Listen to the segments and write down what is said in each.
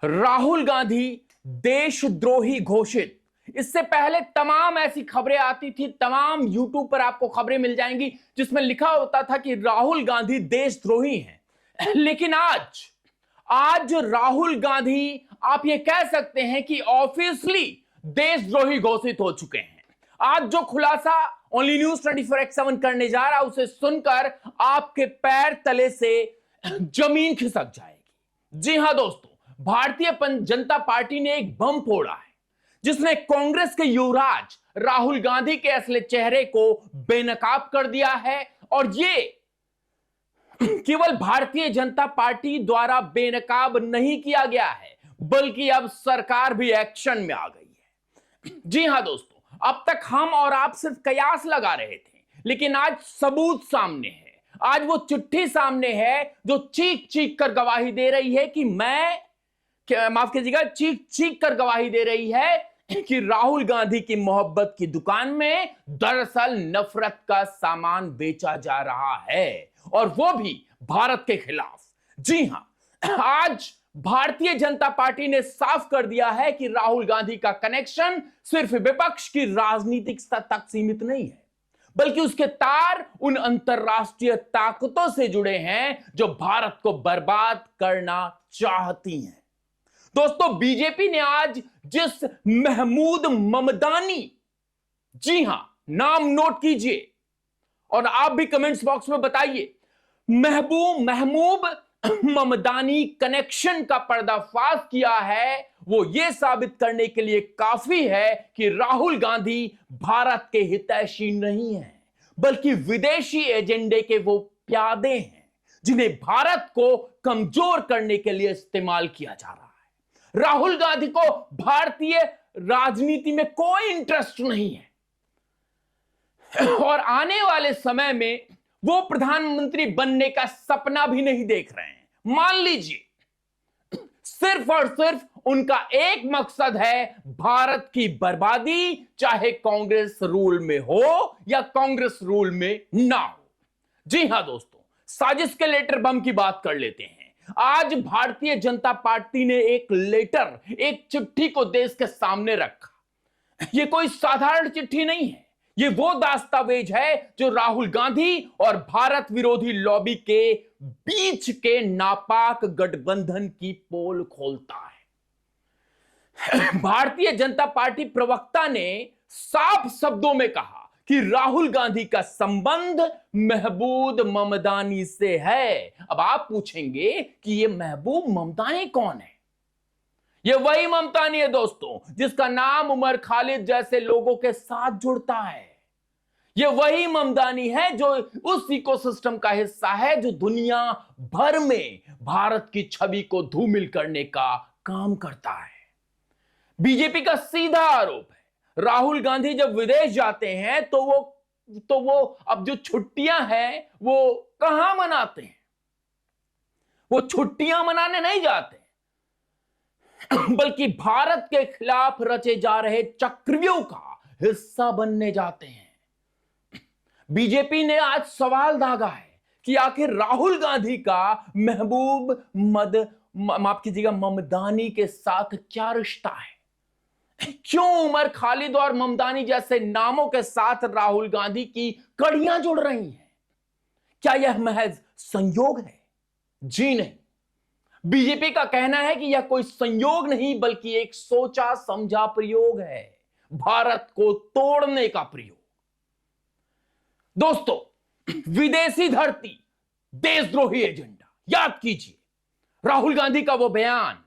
राहुल गांधी देशद्रोही घोषित। इससे पहले तमाम ऐसी खबरें आती थी, तमाम यूट्यूब पर आपको खबरें मिल जाएंगी जिसमें लिखा होता था कि राहुल गांधी देशद्रोही हैं। लेकिन आज आज राहुल गांधी आप ये कह सकते हैं कि ऑफिशियली देशद्रोही घोषित हो चुके हैं। आज जो खुलासा ओनली न्यूज 24x7 करने जा रहा है उसे सुनकर आपके पैर तले से जमीन खिसक जाएगी। जी हां दोस्तों, भारतीय जनता पार्टी ने एक बम फोड़ा है जिसने कांग्रेस के युवराज राहुल गांधी के असली चेहरे को बेनकाब कर दिया है। और ये केवल भारतीय जनता पार्टी द्वारा बेनकाब नहीं किया गया है, बल्कि अब सरकार भी एक्शन में आ गई है। जी हां दोस्तों, अब तक हम और आप सिर्फ कयास लगा रहे थे, लेकिन आज सबूत सामने है। आज वो चिट्ठी सामने है जो चीख चीख कर गवाही दे रही है कि माफ कीजिएगा, चीख चीख कर गवाही दे रही है कि राहुल गांधी की मोहब्बत की दुकान में दरअसल नफरत का सामान बेचा जा रहा है, और वो भी भारत के खिलाफ। जी हां, आज भारतीय जनता पार्टी ने साफ कर दिया है कि राहुल गांधी का कनेक्शन सिर्फ विपक्ष की राजनीतिक सत्ता तक सीमित नहीं है, बल्कि उसके तार उन अंतरराष्ट्रीय ताकतों से जुड़े हैं जो भारत को बर्बाद करना चाहती हैं। दोस्तों, बीजेपी ने आज जिस महमूद ममदानी, जी हां, नाम नोट कीजिए और आप भी कमेंट्स बॉक्स में बताइए, महबूब ममदानी कनेक्शन का पर्दाफाश किया है, वो ये साबित करने के लिए काफी है कि राहुल गांधी भारत के हितैषी नहीं है, बल्कि विदेशी एजेंडे के वो प्यादे हैं जिन्हें भारत को कमजोर करने के लिए इस्तेमाल किया जा रहा है। राहुल गांधी को भारतीय राजनीति में कोई इंटरेस्ट नहीं है और आने वाले समय में वो प्रधानमंत्री बनने का सपना भी नहीं देख रहे हैं। मान लीजिए, सिर्फ और सिर्फ उनका एक मकसद है भारत की बर्बादी, चाहे कांग्रेस रूल में हो या कांग्रेस रूल में ना हो। जी हां दोस्तों, साजिश के लेटर बम की बात कर लेते हैं। आज भारतीय जनता पार्टी ने एक लेटर, एक चिट्ठी को देश के सामने रखा। यह कोई साधारण चिट्ठी नहीं है, ये वो दस्तावेज है जो राहुल गांधी और भारत विरोधी लॉबी के बीच के नापाक गठबंधन की पोल खोलता है। भारतीय जनता पार्टी प्रवक्ता ने साफ शब्दों में कहा कि राहुल गांधी का संबंध महबूब ममदानी से है। अब आप पूछेंगे कि ये महबूब ममदानी कौन है? ये वही ममतानी है दोस्तों जिसका नाम उमर खालिद जैसे लोगों के साथ जुड़ता है। ये वही ममदानी है जो उस इकोसिस्टम का हिस्सा है जो दुनिया भर में भारत की छवि को धूमिल करने का काम करता है। बीजेपी का सीधा आरोप है, राहुल गांधी जब विदेश जाते हैं तो वो अब जो छुट्टियां हैं वो कहां मनाते हैं? वो छुट्टियां मनाने नहीं जाते बल्कि भारत के खिलाफ रचे जा रहे चक्रव्यूह का हिस्सा बनने जाते हैं। बीजेपी ने आज सवाल दागा है कि आखिर राहुल गांधी का महबूब माफ कीजिएगा ममदानी के साथ क्या रिश्ता है? क्यों उमर खालिद और ममदानी जैसे नामों के साथ राहुल गांधी की कड़ियां जुड़ रही हैं? क्या यह महज संयोग है? जी नहीं, बीजेपी का कहना है कि यह कोई संयोग नहीं बल्कि एक सोचा समझा प्रयोग है, भारत को तोड़ने का प्रयोग। दोस्तों, विदेशी धरती, देशद्रोही एजेंडा, याद कीजिए राहुल गांधी का वो बयान,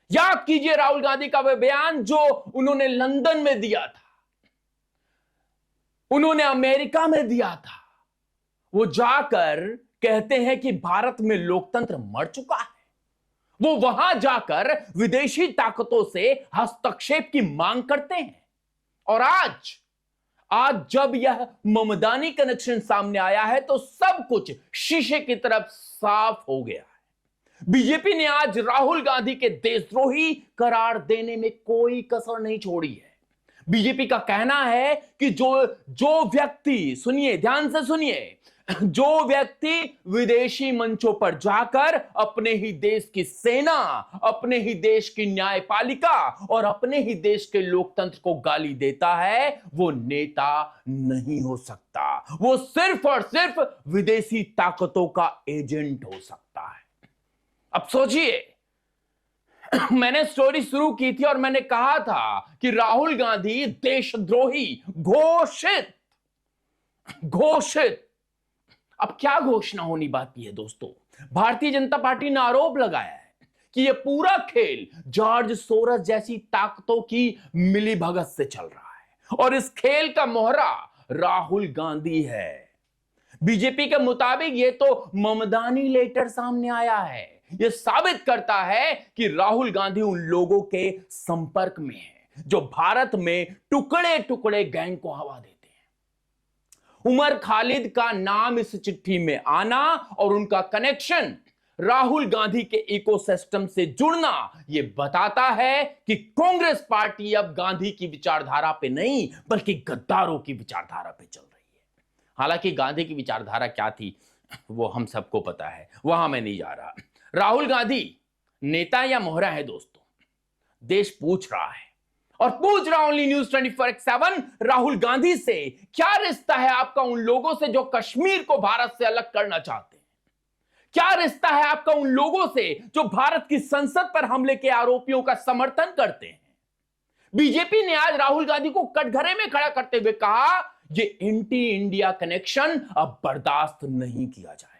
याद कीजिए राहुल गांधी का वह बयान जो उन्होंने लंदन में दिया था, उन्होंने अमेरिका में दिया था। वो जाकर कहते हैं कि भारत में लोकतंत्र मर चुका है। वो वहां जाकर विदेशी ताकतों से हस्तक्षेप की मांग करते हैं। और आज जब यह ममदानी कनेक्शन सामने आया है तो सब कुछ शीशे की तरफ साफ हो गया है। बीजेपी ने आज राहुल गांधी के देशद्रोही करार देने में कोई कसर नहीं छोड़ी है। बीजेपी का कहना है कि जो व्यक्ति, सुनिए, ध्यान से सुनिए, जो व्यक्ति विदेशी मंचों पर जाकर अपने ही देश की सेना, अपने ही देश की न्यायपालिका और अपने ही देश के लोकतंत्र को गाली देता है, वो नेता नहीं हो सकता। वो सिर्फ और सिर्फ विदेशी ताकतों का एजेंट हो सकता है। अब सोचिए, मैंने स्टोरी शुरू की थी और मैंने कहा था कि राहुल गांधी देशद्रोही घोषित घोषित। अब क्या घोषणा होनी बाकी है दोस्तों? भारतीय जनता पार्टी ने आरोप लगाया है कि यह पूरा खेल जॉर्ज सोरस जैसी ताकतों की मिलीभगत से चल रहा है और इस खेल का मोहरा राहुल गांधी है। बीजेपी के मुताबिक यह तो ममदानी लेटर सामने आया है। यह साबित करता है कि राहुल गांधी उन लोगों के संपर्क में है जो भारत में टुकड़े टुकड़े गैंग को हवा देते हैं। उमर खालिद का नाम इस चिट्ठी में आना और उनका कनेक्शन राहुल गांधी के इकोसिस्टम से जुड़ना यह बताता है कि कांग्रेस पार्टी अब गांधी की विचारधारा पे नहीं बल्कि गद्दारों की विचारधारा पे चल रही है। हालांकि गांधी की विचारधारा क्या थी वो हम सबको पता है, वहां मैं नहीं जा रहा। राहुल गांधी नेता या मोहरा है दोस्तों? देश पूछ रहा है और पूछ रहा ओनली न्यूज 24/7 राहुल गांधी से, क्या रिश्ता है आपका उन लोगों से जो कश्मीर को भारत से अलग करना चाहते हैं? क्या रिश्ता है आपका उन लोगों से जो भारत की संसद पर हमले के आरोपियों का समर्थन करते हैं? बीजेपी ने आज राहुल गांधी को कटघरे में खड़ा करते हुए कहा, यह एंटी इंडिया कनेक्शन अब बर्दाश्त नहीं किया जाएगा।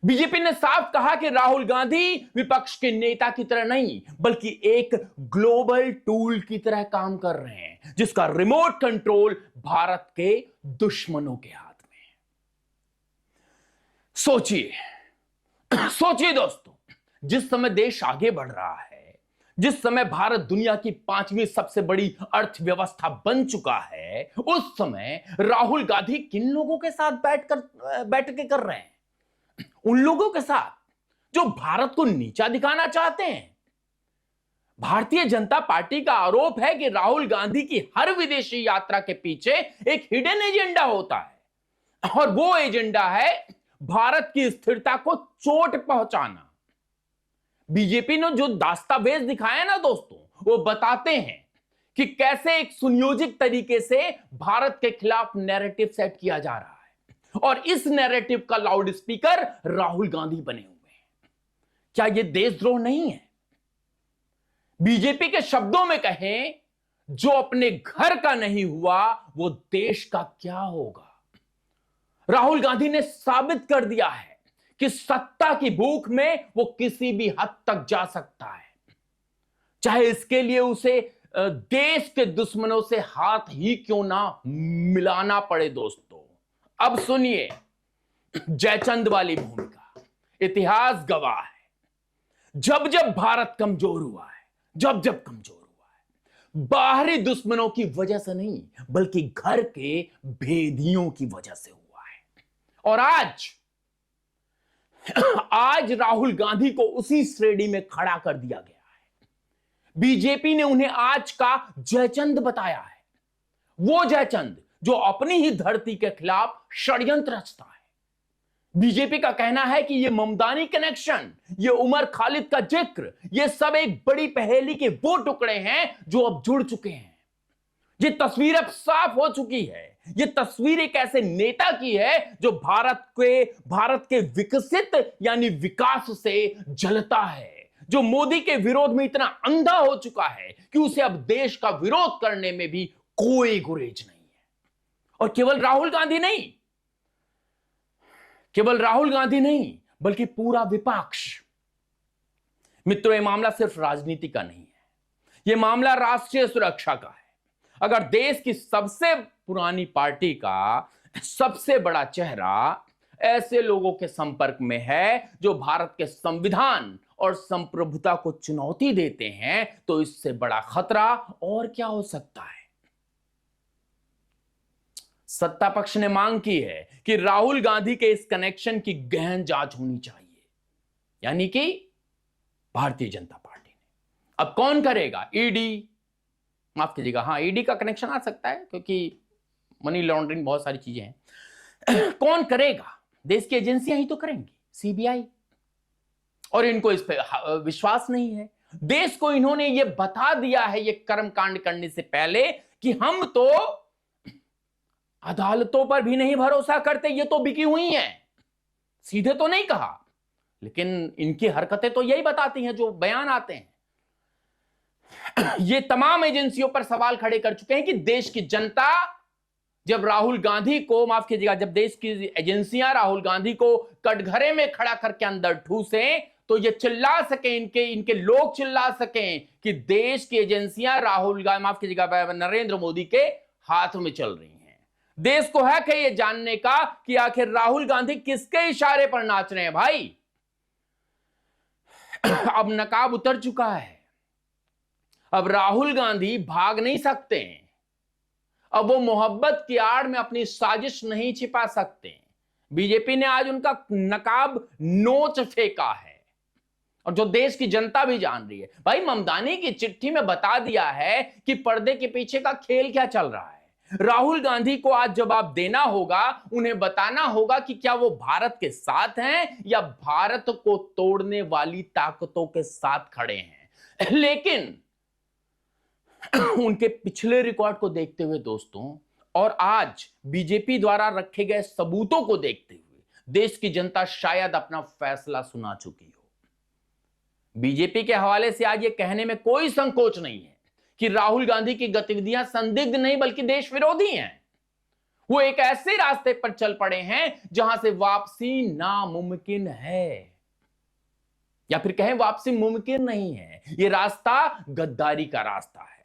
बीजेपी ने साफ कहा कि राहुल गांधी विपक्ष के नेता की तरह नहीं बल्कि एक ग्लोबल टूल की तरह काम कर रहे हैं जिसका रिमोट कंट्रोल भारत के दुश्मनों के हाथ में है। सोचिए दोस्तों, जिस समय देश आगे बढ़ रहा है, जिस समय भारत दुनिया की 5वीं सबसे बड़ी अर्थव्यवस्था बन चुका है, उस समय राहुल गांधी किन लोगों के साथ बैठ के कर रहे हैं? उन लोगों के साथ जो भारत को नीचा दिखाना चाहते हैं। भारतीय जनता पार्टी का आरोप है कि राहुल गांधी की हर विदेशी यात्रा के पीछे एक हिडन एजेंडा होता है और वो एजेंडा है भारत की स्थिरता को चोट पहुंचाना। बीजेपी ने जो दस्तावेज दिखाया ना दोस्तों, वो बताते हैं कि कैसे एक सुनियोजित तरीके से भारत के खिलाफ नैरेटिव सेट किया जा रहा है और इस नैरेटिव का लाउड स्पीकर राहुल गांधी बने हुए हैं। क्या यह देशद्रोह नहीं है? बीजेपी के शब्दों में कहें, जो अपने घर का नहीं हुआ वो देश का क्या होगा? राहुल गांधी ने साबित कर दिया है कि सत्ता की भूख में वो किसी भी हद तक जा सकता है, चाहे इसके लिए उसे देश के दुश्मनों से हाथ ही क्यों ना मिलाना पड़े। दोस्तों अब सुनिए जयचंद वाली भूमिका। इतिहास गवाह है, जब जब भारत कमजोर हुआ है, जब जब कमजोर हुआ है, बाहरी दुश्मनों की वजह से नहीं बल्कि घर के भेदियों की वजह से हुआ है। और आज राहुल गांधी को उसी श्रेणी में खड़ा कर दिया गया है। बीजेपी ने उन्हें आज का जयचंद बताया है, वो जयचंद जो अपनी ही धरती के खिलाफ षड्यंत्र रचता है। बीजेपी का कहना है कि ये ममदानी कनेक्शन, ये उमर खालिद का जिक्र, ये सब एक बड़ी पहेली के वो टुकड़े हैं जो अब जुड़ चुके हैं। ये तस्वीर अब साफ हो चुकी है। ये तस्वीर एक ऐसे नेता की है जो भारत के विकसित यानी विकास से जलता है, जो मोदी के विरोध में इतना अंधा हो चुका है कि उसे अब देश का विरोध करने में भी कोई गुरेज नहीं है। और केवल राहुल गांधी नहीं बल्कि पूरा विपक्ष। मित्रों, यह मामला सिर्फ राजनीति का नहीं है, यह मामला राष्ट्रीय सुरक्षा का है। अगर देश की सबसे पुरानी पार्टी का सबसे बड़ा चेहरा ऐसे लोगों के संपर्क में है जो भारत के संविधान और संप्रभुता को चुनौती देते हैं, तो इससे बड़ा खतरा और क्या हो सकता है? सत्ता पक्ष ने मांग की है कि राहुल गांधी के इस कनेक्शन की गहन जांच होनी चाहिए, यानी कि भारतीय जनता पार्टी ने। अब कौन करेगा? ईडी, माफ कीजिएगा, हाँ ईडी का कनेक्शन आ सकता है क्योंकि मनी लॉन्ड्रिंग बहुत सारी चीजें हैं। कौन करेगा? देश की एजेंसियां ही तो करेंगी, सीबीआई। और इनको इस पे विश्वास नहीं है। देश को इन्होंने ये बता दिया है ये कर्मकांड करने से पहले कि हम तो अदालतों पर भी नहीं भरोसा करते, ये तो बिकी हुई हैं। सीधे तो नहीं कहा, लेकिन इनकी हरकतें तो यही बताती हैं जो बयान आते हैं। ये तमाम एजेंसियों पर सवाल खड़े कर चुके हैं कि देश की जनता जब राहुल गांधी को, माफ कीजिएगा, जब देश की एजेंसियां राहुल गांधी को कटघरे में खड़ा करके अंदर ठूसें तो ये चिल्ला सके, इनके लोग चिल्ला सकें कि देश की एजेंसियां राहुल गांधी, माफ कीजिएगा, नरेंद्र मोदी के हाथों में चल रही हैं। देश को हक है ये जानने का कि आखिर राहुल गांधी किसके इशारे पर नाच रहे हैं भाई। अब नकाब उतर चुका है। अब राहुल गांधी भाग नहीं सकते, अब वो मोहब्बत की आड़ में अपनी साजिश नहीं छिपा सकते। बीजेपी ने आज उनका नकाब नोच फेंका है और जो देश की जनता भी जान रही है। भाई ममदानी की चिट्ठी में बता दिया है कि पर्दे के पीछे का खेल क्या चल रहा है। राहुल गांधी को आज जवाब देना होगा, उन्हें बताना होगा कि क्या वो भारत के साथ हैं या भारत को तोड़ने वाली ताकतों के साथ खड़े हैं। लेकिन उनके पिछले रिकॉर्ड को देखते हुए दोस्तों, और आज बीजेपी द्वारा रखे गए सबूतों को देखते हुए देश की जनता शायद अपना फैसला सुना चुकी हो। बीजेपी के हवाले से आज ये कहने में कोई संकोच नहीं है कि राहुल गांधी की गतिविधियां संदिग्ध नहीं बल्कि देश विरोधी हैं। वो एक ऐसे रास्ते पर चल पड़े हैं जहां से वापसी नामुमकिन है, या फिर कहें वापसी मुमकिन नहीं है। ये रास्ता गद्दारी का रास्ता है।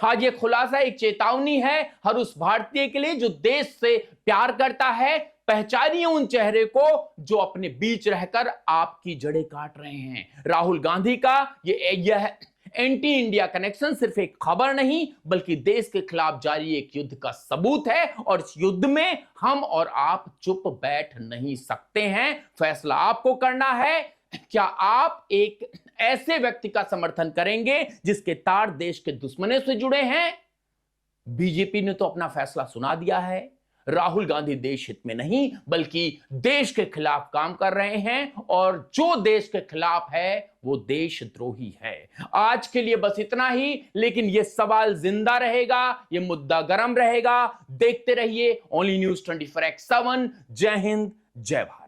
आज ये खुलासा एक चेतावनी है हर उस भारतीय के लिए जो देश से प्यार करता है। पहचानिए उन चेहरे को जो अपने बीच रहकर आपकी जड़ें काट रहे हैं। राहुल गांधी का यह एंटी इंडिया कनेक्शन सिर्फ एक खबर नहीं बल्कि देश के खिलाफ जारी एक युद्ध का सबूत है, और इस युद्ध में हम और आप चुप बैठ नहीं सकते हैं। फैसला आपको करना है। क्या आप एक ऐसे व्यक्ति का समर्थन करेंगे जिसके तार देश के दुश्मनों से जुड़े हैं? बीजेपी ने तो अपना फैसला सुना दिया है। राहुल गांधी देश हित में नहीं बल्कि देश के खिलाफ काम कर रहे हैं, और जो देश के खिलाफ है वो देशद्रोही है। आज के लिए बस इतना ही, लेकिन ये सवाल जिंदा रहेगा, ये मुद्दा गर्म रहेगा। देखते रहिए ओनली न्यूज़ 24x7। जय हिंद, जय भारत।